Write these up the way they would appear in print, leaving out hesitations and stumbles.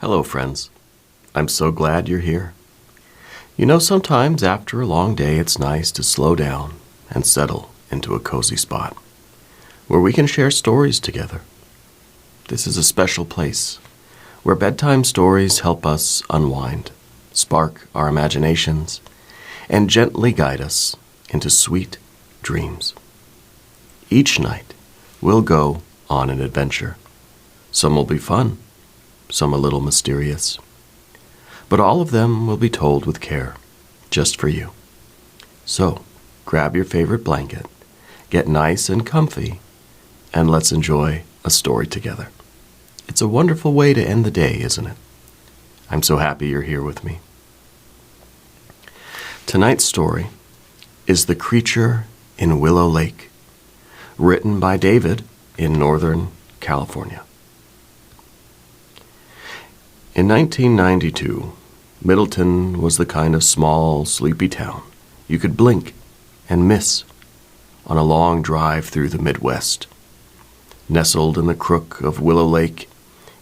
Hello, friends. I'm so glad you're here. You know, sometimes after a long day, it's nice to slow down and settle into a cozy spot where we can share stories together. This is a special place where bedtime stories help us unwind, spark our imaginations, and gently guide us into sweet dreams. Each night, we'll go on an adventure. Some will be fun, some a little mysterious. But all of them will be told with care, just for you. So, grab your favorite blanket, get nice and comfy, and let's enjoy a story together. It's a wonderful way to end the day, isn't it? I'm so happy you're here with me. Tonight's story is The Creature in Willow Lake, written by David in Northern California. In 1992, Middleton was the kind of small, sleepy town you could blink and miss on a long drive through the Midwest. Nestled in the crook of Willow Lake,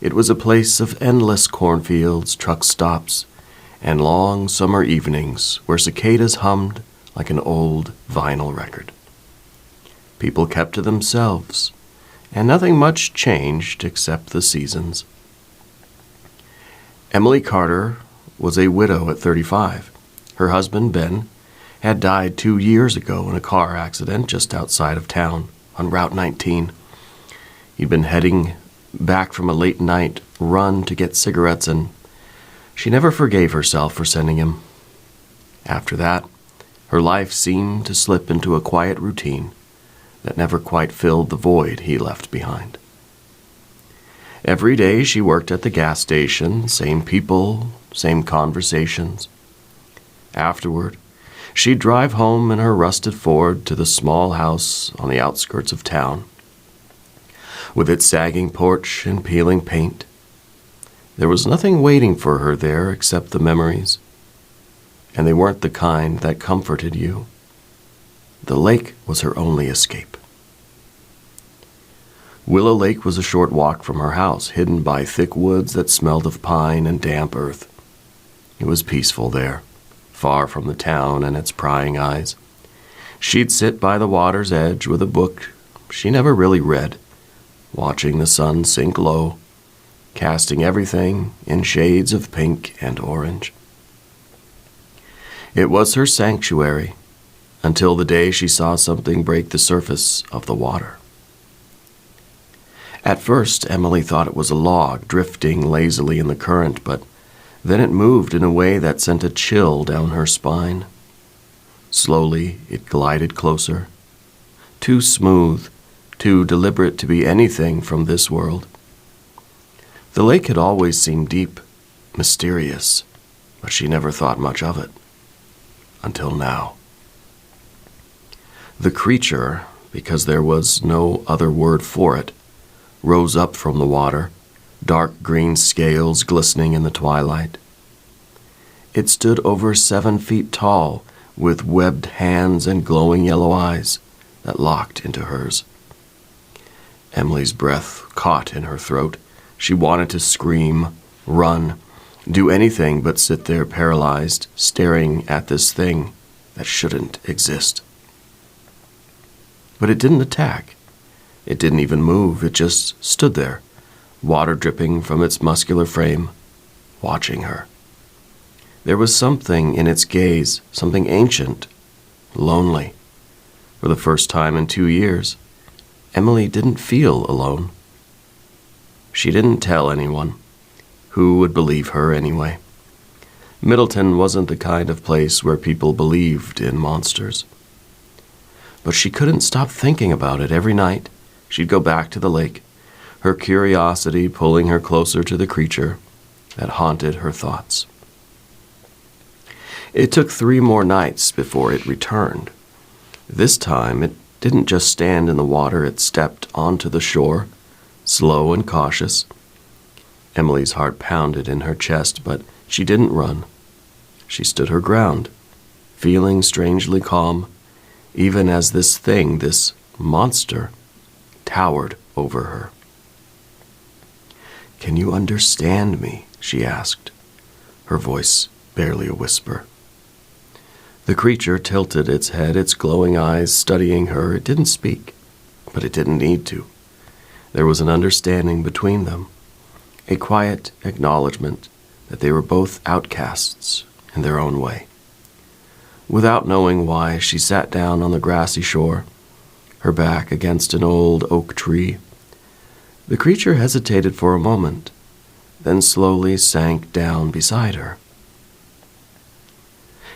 it was a place of endless cornfields, truck stops, and long summer evenings where cicadas hummed like an old vinyl record. People kept to themselves, and nothing much changed except the seasons. Emily Carter was a widow at 35. Her husband, Ben, had died 2 years ago in a car accident just outside of town on Route 19. He'd been heading back from a late night run to get cigarettes, and she never forgave herself for sending him. After that, her life seemed to slip into a quiet routine that never quite filled the void he left behind. Every day she worked at the gas station, same people, same conversations. Afterward, she'd drive home in her rusted Ford to the small house on the outskirts of town. With its sagging porch and peeling paint, there was nothing waiting for her there except the memories, and they weren't the kind that comforted you. The lake was her only escape. Willow Lake was a short walk from her house, hidden by thick woods that smelled of pine and damp earth. It was peaceful there, far from the town and its prying eyes. She'd sit by the water's edge with a book she never really read, watching the sun sink low, casting everything in shades of pink and orange. It was her sanctuary until the day she saw something break the surface of the water. At first, Emily thought it was a log drifting lazily in the current, but then it moved in a way that sent a chill down her spine. Slowly, it glided closer, too smooth, too deliberate to be anything from this world. The lake had always seemed deep, mysterious, but she never thought much of it. Until now. The creature, because there was no other word for it, rose up from the water, dark green scales glistening in the twilight. It stood over 7 feet tall, with webbed hands and glowing yellow eyes that locked into hers. Emily's breath caught in her throat. She wanted to scream, run, do anything but sit there paralyzed, staring at this thing that shouldn't exist. But it didn't attack. It didn't even move. It just stood there, water dripping from its muscular frame, watching her. There was something in its gaze, something ancient, lonely. For the first time in 2 years, Emily didn't feel alone. She didn't tell anyone. Who would believe her anyway? Middleton wasn't the kind of place where people believed in monsters. But she couldn't stop thinking about it every night. She'd go back to the lake, her curiosity pulling her closer to the creature that haunted her thoughts. It took 3 more nights before it returned. This time, it didn't just stand in the water, it stepped onto the shore, slow and cautious. Emily's heart pounded in her chest, but she didn't run. She stood her ground, feeling strangely calm, even as this thing, this monster, towered over her. "Can you understand me?" she asked, her voice barely a whisper. The creature tilted its head, its glowing eyes studying her. It didn't speak, but it didn't need to. There was an understanding between them, a quiet acknowledgement that they were both outcasts in their own way. Without knowing why, she sat down on the grassy shore, her back against an old oak tree. The creature hesitated for a moment, then slowly sank down beside her.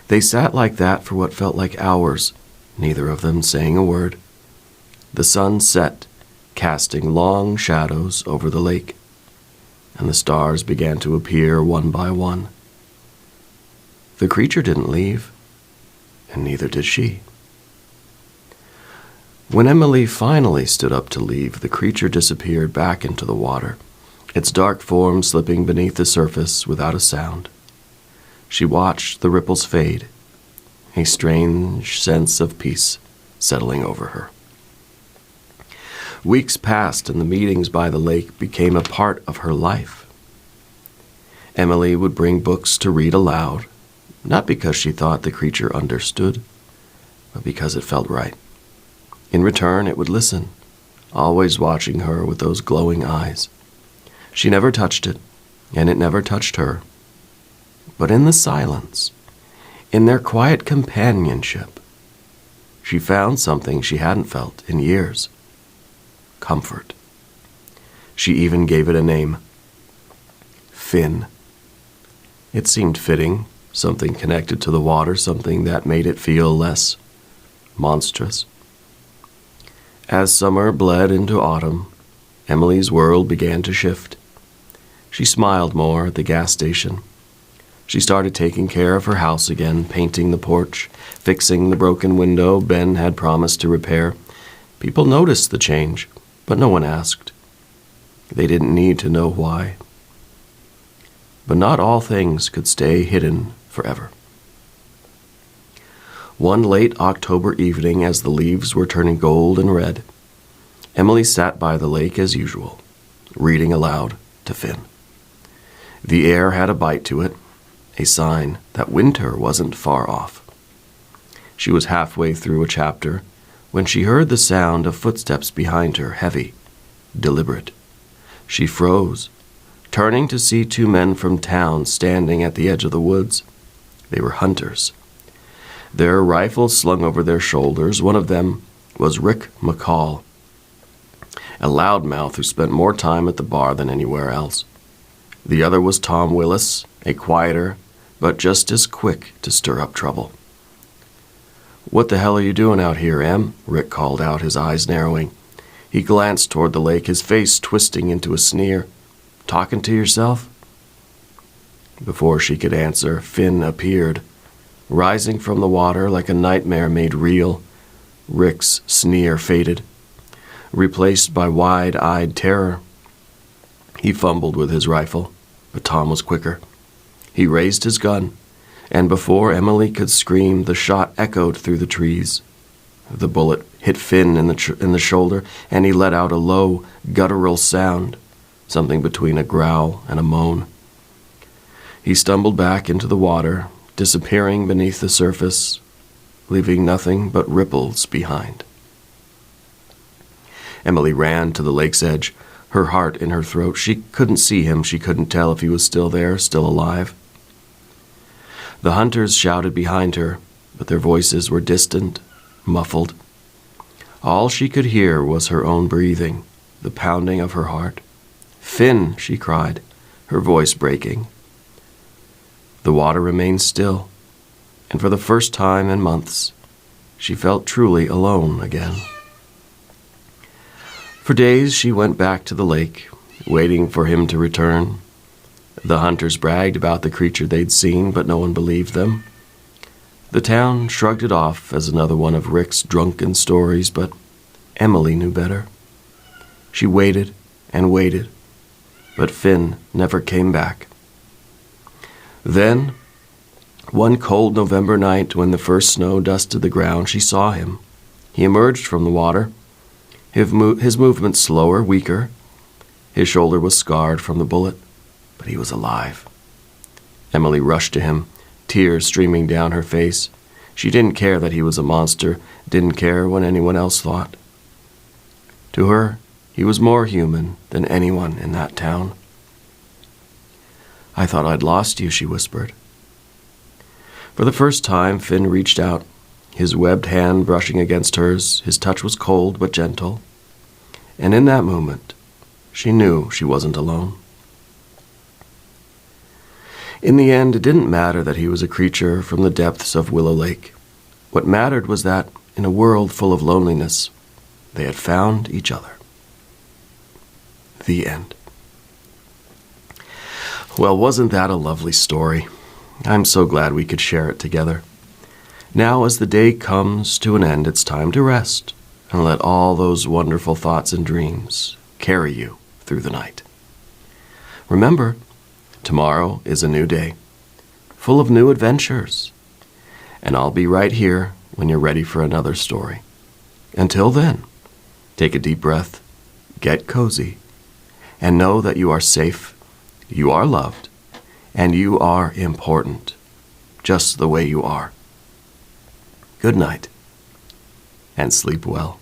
They sat like that for what felt like hours, neither of them saying a word. The sun set, casting long shadows over the lake, and the stars began to appear one by one. The creature didn't leave, and neither did she. When Emily finally stood up to leave, the creature disappeared back into the water, its dark form slipping beneath the surface without a sound. She watched the ripples fade, a strange sense of peace settling over her. Weeks passed, and the meetings by the lake became a part of her life. Emily would bring books to read aloud, not because she thought the creature understood, but because it felt right. In return, it would listen, always watching her with those glowing eyes. She never touched it, and it never touched her. But in the silence, in their quiet companionship, she found something she hadn't felt in years: comfort. She even gave it a name: Finn. It seemed fitting, something connected to the water, something that made it feel less monstrous. As summer bled into autumn, Emily's world began to shift. She smiled more at the gas station. She started taking care of her house again, painting the porch, fixing the broken window Ben had promised to repair. People noticed the change, but no one asked. They didn't need to know why. But not all things could stay hidden forever. One late October evening, as the leaves were turning gold and red, Emily sat by the lake as usual, reading aloud to Finn. The air had a bite to it, a sign that winter wasn't far off. She was halfway through a chapter when she heard the sound of footsteps behind her, heavy, deliberate. She froze, turning to see two men from town standing at the edge of the woods. They were hunters. Their rifles slung over their shoulders. One of them was Rick McCall, a loudmouth who spent more time at the bar than anywhere else. The other was Tom Willis, a quieter, but just as quick to stir up trouble. "What the hell are you doing out here, Em?" Rick called out, his eyes narrowing. He glanced toward the lake, his face twisting into a sneer. "Talking to yourself?" Before she could answer, Finn appeared, rising from the water like a nightmare made real. Rick's sneer faded, replaced by wide-eyed terror. He fumbled with his rifle, but Tom was quicker. He raised his gun, and before Emily could scream, the shot echoed through the trees. The bullet hit Finn in the shoulder, and he let out a low, guttural sound, something between a growl and a moan. He stumbled back into the water, disappearing beneath the surface, leaving nothing but ripples behind. Emily ran to the lake's edge, her heart in her throat. She couldn't see him. She couldn't tell if he was still there, still alive. The hunters shouted behind her, but their voices were distant, muffled. All she could hear was her own breathing, the pounding of her heart. "Finn!" she cried, her voice breaking. The water remained still, and for the first time in months, she felt truly alone again. For days she went back to the lake, waiting for him to return. The hunters bragged about the creature they'd seen, but no one believed them. The town shrugged it off as another one of Rick's drunken stories, but Emily knew better. She waited and waited, but Finn never came back. Then, one cold November night when the first snow dusted the ground, she saw him. He emerged from the water, his movement slower, weaker. His shoulder was scarred from the bullet. but he was alive. Emily rushed to him, tears streaming down her face. She didn't care that he was a monster, didn't care what anyone else thought. To her, he was more human than anyone in that town. "I thought I'd lost you," she whispered. For the first time, Finn reached out, his webbed hand brushing against hers. His touch was cold but gentle. And in that moment, she knew she wasn't alone. In the end, it didn't matter that he was a creature from the depths of Willow Lake. What mattered was that, in a world full of loneliness, they had found each other. The end. Well, wasn't that a lovely story? I'm so glad we could share it together. Now, as the day comes to an end, it's time to rest and let all those wonderful thoughts and dreams carry you through the night. Remember, tomorrow is a new day, full of new adventures, and I'll be right here when you're ready for another story. Until then, take a deep breath, get cozy, and know that you are safe, you are loved, and you are important, just the way you are. Good night, and sleep well.